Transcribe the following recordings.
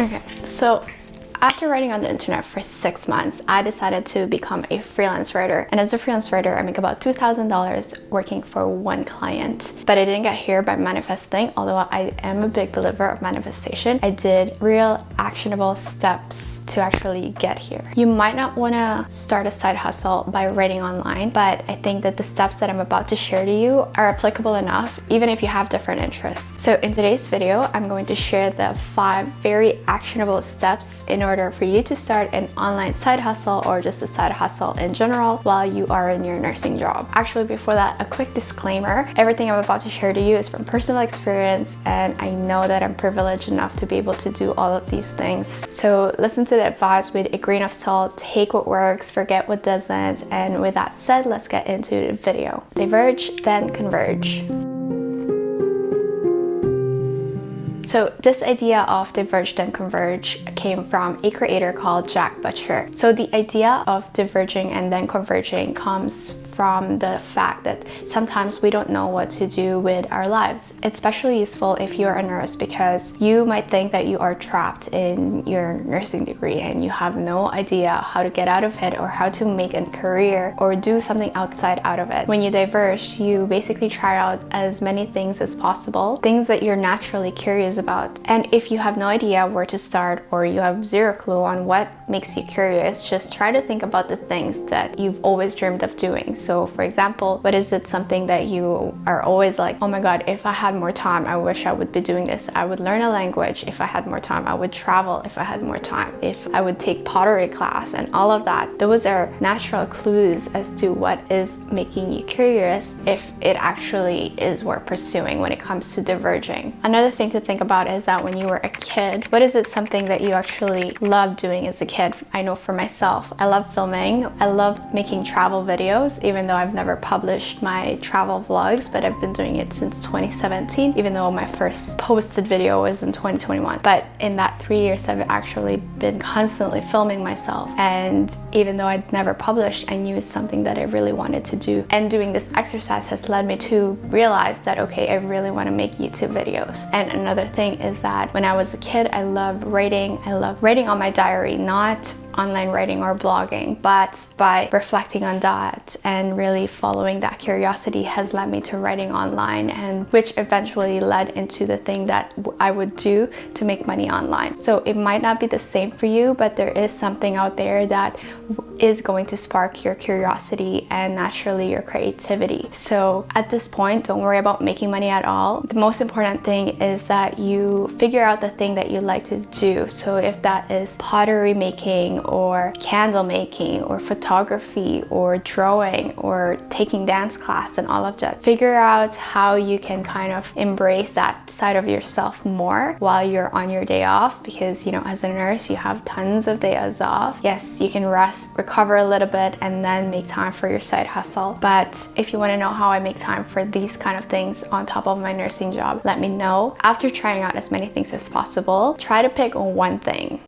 Okay, so after writing on the internet for 6 months, I decided to become a freelance writer. And as a freelance writer, I make about $2,000 working for one client. But I didn't get here by manifesting, although I am a big believer of manifestation. I did real actionable steps to actually get here. You might not want to start a side hustle by writing online, but I think that the steps that I'm about to share to you are applicable enough, even if you have different interests. So in today's video, I'm going to share the 5 very actionable steps in order for you to start an online side hustle or just a side hustle in general while you are in your nursing job. Actually, before that, a quick disclaimer. Everything I'm about to share to you is from personal experience, and I know that I'm privileged enough to be able to do all of these things. So listen to the advice with a grain of salt, take what works, forget what doesn't, and with that said, let's get into the video. Diverge, then converge. So this idea of diverge then converge came from a creator called Jack Butcher. So the idea of diverging and then converging comes from the fact that sometimes we don't know what to do with our lives. It's especially useful if you're a nurse because you might think that you are trapped in your nursing degree and you have no idea how to get out of it or how to make a career or do something outside out of it. When you diverge, you basically try out as many things as possible, things that you're naturally curious about. And if you have no idea where to start or you have zero clue on what makes you curious, just try to think about the things that you've always dreamed of doing. So for example, what is it something that you are always like, oh my God, if I had more time, I wish I would be doing this. I would learn a language if I had more time. I would travel if I had more time. If I would take pottery class and all of that. Those are natural clues as to what is making you curious if it actually is worth pursuing when it comes to diverging. Another thing to think about is that when you were a kid, what is it something that you actually loved doing as a kid? I know for myself, I love filming. I love making travel videos, even though I've never published my travel vlogs, but I've been doing it since 2017, even though my first posted video was in 2021. But in that 3 years, I've actually been constantly filming myself. And even though I'd never published, I knew it's something that I really wanted to do. And doing this exercise has led me to realize that, okay, I really want to make YouTube videos. And another thing is that when I was a kid, I loved writing. I loved writing on my diary, not online writing or blogging, but by reflecting on that and really following that curiosity has led me to writing online, and which eventually led into the thing that I would do to make money online. So it might not be the same for you, but there is something out there that is going to spark your curiosity and naturally your creativity. So at this point, don't worry about making money at all. The most important thing is that you figure out the thing that you like to do. So if that is pottery making or candle making or photography or drawing or taking dance class and all of that, figure out how you can kind of embrace that side of yourself more while you're on your day off, because you know, as a nurse, you have tons of days off. Yes, you can rest, recover a little bit, and then make time for your side hustle. But if you want to know how I make time for these kind of things on top of my nursing job, let me know. After trying out as many things as possible, try to pick one thing.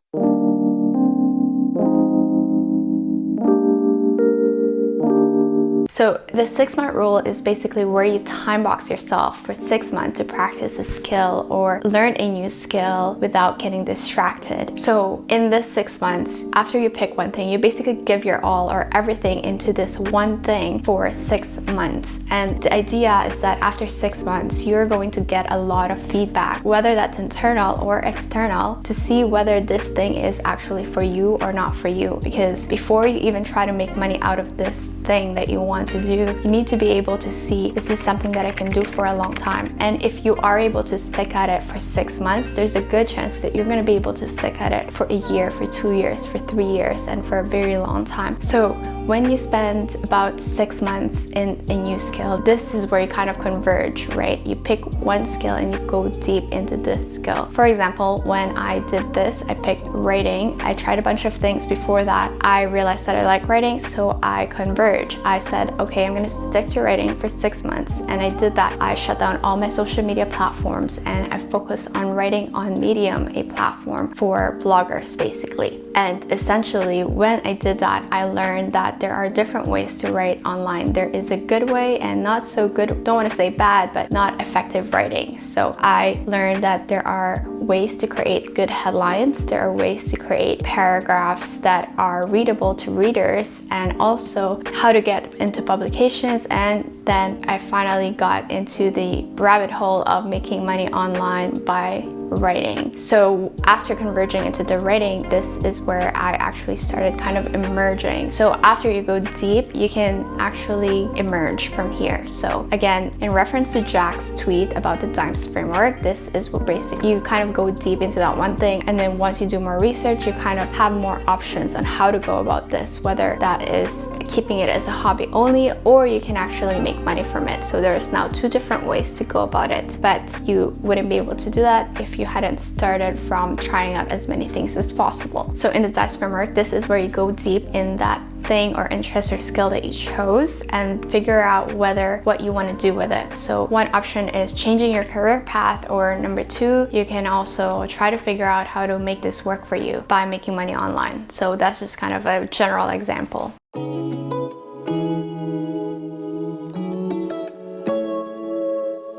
So the 6-month rule is basically where you time box yourself for 6 months to practice a skill or learn a new skill without getting distracted. So in this 6 months, after you pick one thing, you basically give your all or everything into this one thing for 6 months. And the idea is that after 6 months, you're going to get a lot of feedback, whether that's internal or external, to see whether this thing is actually for you or not for you. Because before you even try to make money out of this thing that you want to do, you need to be able to see, is this something that I can do for a long time? And if you are able to stick at it for 6 months, there's a good chance that you're going to be able to stick at it for a year, for 2 years, for 3 years, and for a very long time. So when you spend about 6 months in a new skill, this is where you kind of converge, right? You pick one skill and you go deep into this skill. For example, when I did this, I picked writing. I tried a bunch of things before that. I realized that I like writing, so I converge. I said, okay, I'm gonna stick to writing for 6 months. And I did that. I shut down all my social media platforms and I focused on writing on Medium, a platform for bloggers basically. And essentially when I did that, I learned that that there are different ways to write online. There is a good way and not so good, don't want to say bad, but not effective writing. So I learned that there are ways to create good headlines. There are ways to create paragraphs that are readable to readers, and also how to get into publications. And then I finally got into the rabbit hole of making money online by writing. So after converging into the writing, this is where I actually started kind of emerging. So after you go deep, you can actually emerge from here. So again, in reference to Jack's tweet about the DIMES framework, this is what basically you kind of go deep into that one thing, and then once you do more research, you kind of have more options on how to go about this, whether that is keeping it as a hobby only, or you can actually make money from it. So there's now 2 different ways to go about it, but you wouldn't be able to do that if you hadn't started from trying out as many things as possible. So in the DICE framework, this is where you go deep in that thing or interest or skill that you chose and figure out what you want to do with it. So one option is changing your career path, or number 2, you can also try to figure out how to make this work for you by making money online. So that's just kind of a general example.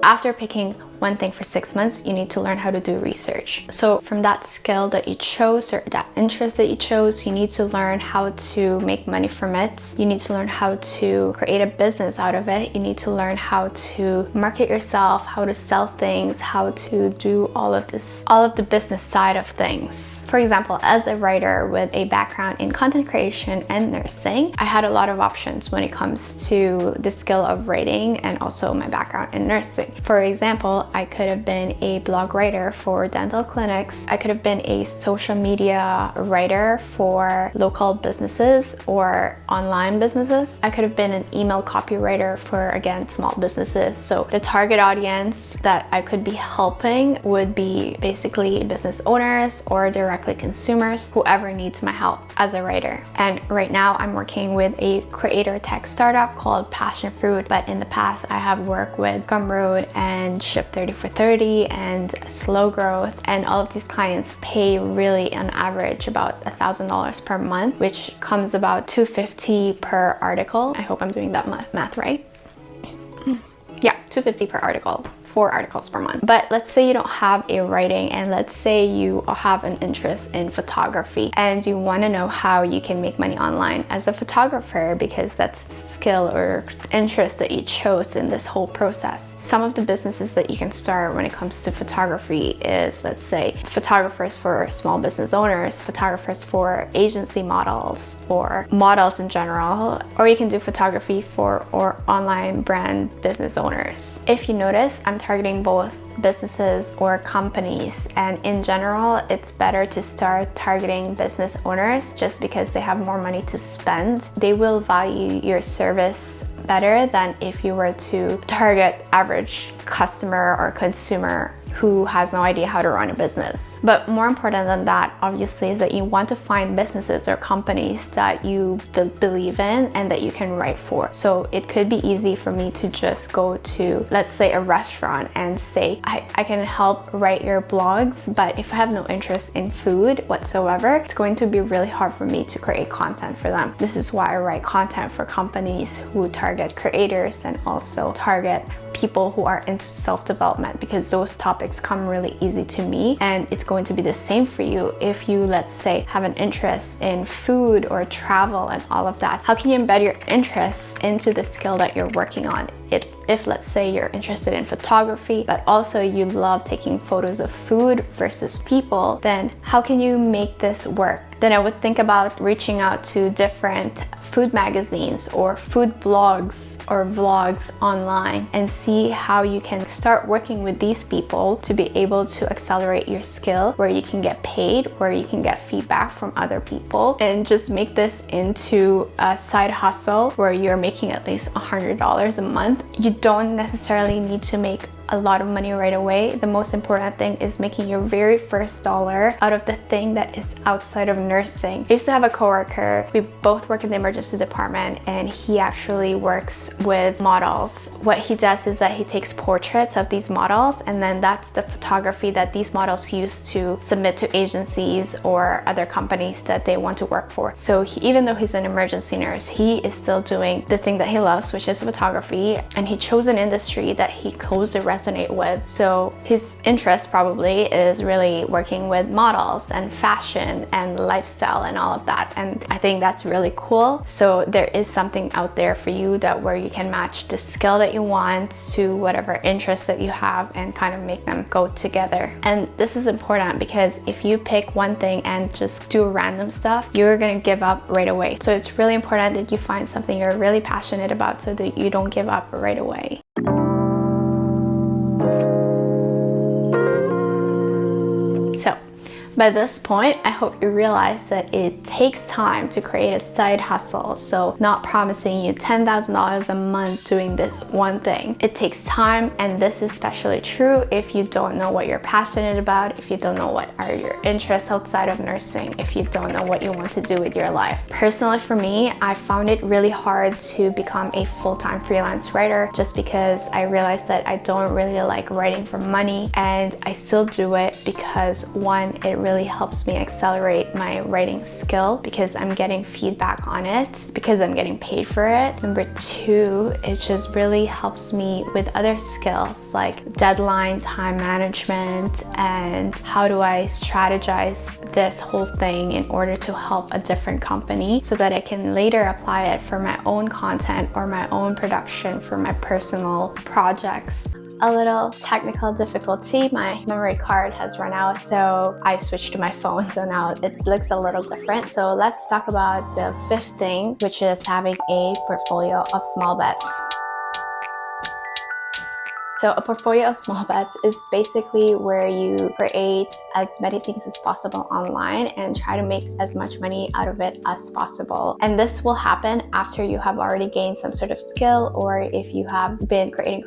After picking one thing for 6 months, you need to learn how to do research. So from that skill that you chose or that interest that you chose, you need to learn how to make money from it. You need to learn how to create a business out of it. You need to learn how to market yourself, how to sell things, how to do all of the business side of things. For example, as a writer with a background in content creation and nursing, I had a lot of options when it comes to the skill of writing and also my background in nursing. For example, I could have been a blog writer for dental clinics. I could have been a social media writer for local businesses or online businesses. I could have been an email copywriter for, again, small businesses. So the target audience that I could be helping would be basically business owners or directly consumers, whoever needs my help as a writer. And right now I'm working with a creator tech startup called Passion Fruit, but in the past I have worked with Gumroad and Ship 30 for 30 and Slow Growth, and all of these clients pay really on average about $1,000 per month, which comes about $250 per article. I hope I'm doing that math right. Yeah, $250 per article. 4 articles per month. But let's say you don't have a writing, and let's say you have an interest in photography and you want to know how you can make money online as a photographer, because that's the skill or interest that you chose in this whole process. Some of the businesses that you can start when it comes to photography is, let's say, photographers for small business owners, photographers for agency models or models in general, or you can do photography for or online brand business owners. If you notice, I'm targeting both businesses or companies, and in general it's better to start targeting business owners just because they have more money to spend. They will value your service better than if you were to target average customer or consumer who has no idea how to run a business. But more important than that, obviously, is that you want to find businesses or companies that you believe in and that you can write for. So it could be easy for me to just go to, let's say, a restaurant and say, I can help write your blogs, but if I have no interest in food whatsoever, it's going to be really hard for me to create content for them. This is why I write content for companies who target creators and also target people who are into self-development, because those topics come really easy to me. And it's going to be the same for you if you, let's say, have an interest in food or travel and all of that. How can you embed your interests into the skill that you're working on? If let's say you're interested in photography, but also you love taking photos of food versus people, then how can you make this work? Then I would think about reaching out to different food magazines or food blogs or vlogs online and see how you can start working with these people to be able to accelerate your skill, where you can get paid, where you can get feedback from other people, and just make this into a side hustle where you're making at least $100 a month. You don't necessarily need to make a lot of money right away. The most important thing is making your very first dollar out of the thing that is outside of nursing. I used to have a coworker. We both work in the emergency department, and he actually works with models. What he does is that he takes portraits of these models, and then that's the photography that these models use to submit to agencies or other companies that they want to work for. So even though he's an emergency nurse, he is still doing the thing that he loves, which is photography, and he chose an industry that he closely resonate with. So his interest probably is really working with models and fashion and lifestyle and all of that, and I think that's really cool. So there is something out there for you that where you can match the skill that you want to whatever interest that you have and kind of make them go together. And this is important because if you pick one thing and just do random stuff, you're gonna give up right away. So it's really important that you find something you're really passionate about so that you don't give up right away. So by this point, I hope you realize that it takes time to create a side hustle. So not promising you $10,000 a month doing this one thing. It takes time, and this is especially true if you don't know what you're passionate about, if you don't know what are your interests outside of nursing, if you don't know what you want to do with your life. Personally for me, I found it really hard to become a full-time freelance writer just because I realized that I don't really like writing for money, and I still do it because one, it really helps me accelerate my writing skill because I'm getting feedback on it, because I'm getting paid for it. Number two, it just really helps me with other skills like deadline, time management, and how do I strategize this whole thing in order to help a different company so that I can later apply it for my own content or my own production for my personal projects. A little technical difficulty, my memory card has run out, so I switched to my phone, so now it looks a little different. So let's talk about the fifth thing, which is having a portfolio of small bets. So a portfolio of small bets is basically where you create as many things as possible online and try to make as much money out of it as possible. And this will happen after you have already gained some sort of skill, or if you have been creating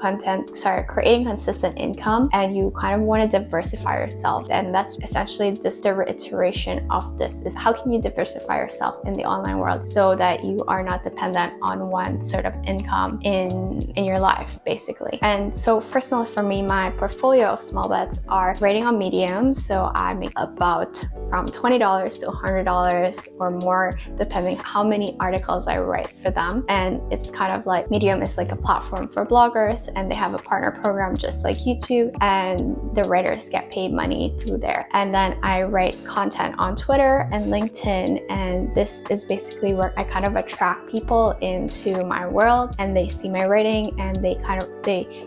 consistent income and you kind of want to diversify yourself. And that's essentially just the reiteration of this, is how can you diversify yourself in the online world so that you are not dependent on one sort of income in your life, basically. And so personally for me, my portfolio of small bets are writing on Medium. So I make about from $20 to $100 or more, depending how many articles I write for them. And it's kind of like Medium is like a platform for bloggers, and they have a partner program just like YouTube, and the writers get paid money through there. And then I write content on Twitter and LinkedIn, and this is basically where I kind of attract people into my world, and they see my writing and they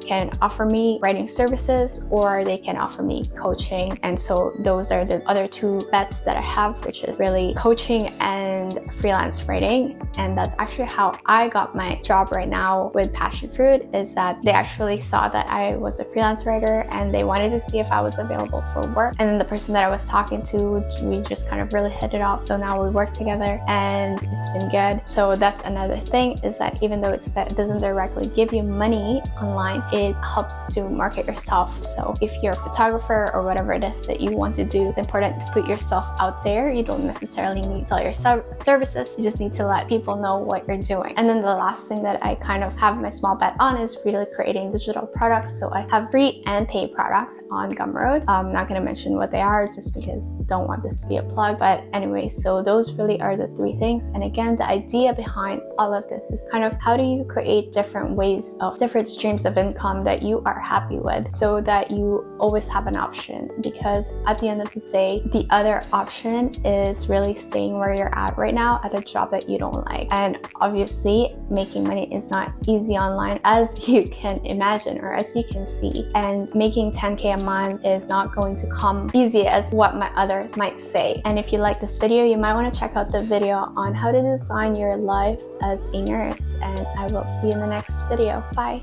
can offer me writing services, or they can offer me coaching. And so those are the other two bets that I have, which is really coaching and freelance writing. And that's actually how I got my job right now with Passion Fruit, is that they actually saw that I was a freelance writer and they wanted to see if I was available for work. And then the person that I was talking to, we just kind of really hit it off. So now we work together and it's been good. So that's another thing, is that even though it doesn't directly give you money online, it helps to market yourself. So if you're a photographer or whatever it is that you want to do, it's important to put yourself out there. You don't necessarily need to sell your services. You just need to let people know what you're doing. And then the last thing that I kind of have my small bet on is really creating digital products. So I have free and paid products on Gumroad. I'm not going to mention what they are just because I don't want this to be a plug. But anyway, so those really are the three things. And again, the idea behind all of this is kind of how do you create different ways of different streams of income that you are happy with, so that you always have an option. Because at the end of the day, the other option is really staying where you're at right now at a job that you don't like. And obviously making money is not easy online, as you can imagine or as you can see, and making 10K a month is not going to come easy as what my others might say. And if you like this video, you might want to check out the video on how to design your life as a nurse, and I will see you in the next video. Bye.